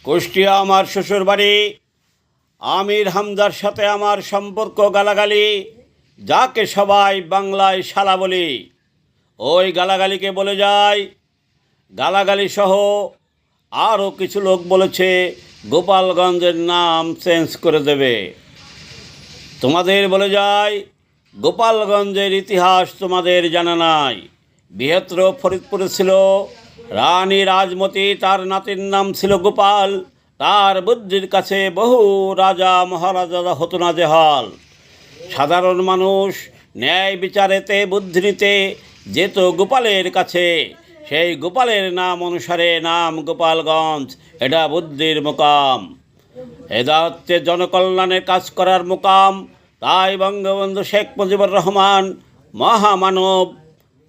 কুষ্টিয়া আমার শ্বশুর বাড়ি। আমির হামজার সাথে আমার সম্পর্ক গালাগালি, যাকে সবাই বাংলায় শালা বলি। ওই গালাগালিকে বলে যায় গালাগালি সহ আরও কিছু লোক বলেছে গোপালগঞ্জের নাম চেঞ্জ করে দেবে। তোমাদের বলে যায় গোপালগঞ্জের ইতিহাস তোমাদের জানা নাই। বৃহত্তর ফরিদপুরে ছিল রানী রাজমতি, তার নাতির নাম ছিল গোপাল। তার বুদ্ধির কাছে বহু রাজা মহারাজা হতো না জেহাল। সাধারণ মানুষ ন্যায় বিচারেতে বুদ্ধি নিতে যেত গোপালের কাছে। সেই গোপালের নাম অনুসারে নাম গোপালগঞ্জ। এটা বুদ্ধির মোকাম, হেদায়তের জনকল্যাণের কাজ করার মোকাম। তাই বঙ্গবন্ধু শেখ মুজিবুর রহমান মহামানব,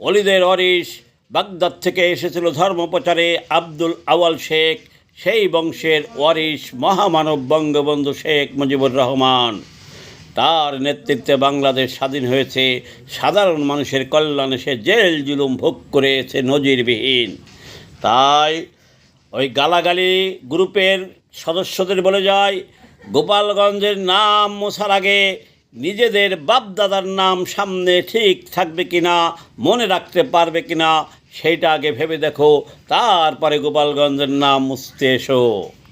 অলিদের ওয়ারিশ, বাগদাদ থেকে এসেছিল ধর্মপ্রচারে আব্দুল আওয়াল শেখ। সেই বংশের ওয়ারিশ মহামানব বঙ্গবন্ধু শেখ মুজিবুর রহমান। তার নেতৃত্বে বাংলাদেশ স্বাধীন হয়েছে। সাধারণ মানুষের কল্যাণে সে জেল জুলুম ভোগ করেছে নজিরবিহীন। তাই ওই গালাগালি গ্রুপের সদস্যদের বলে যায় গোপালগঞ্জের নাম মোছার আগে নিজেদের বাপদাদার নাম সামনে ঠিক থাকবে কিনা, মনে রাখতে পারবে কিনা, সেইটা আগে ভেবে দেখো, তারপরে গোপালগঞ্জের নাম মুছতে এসো।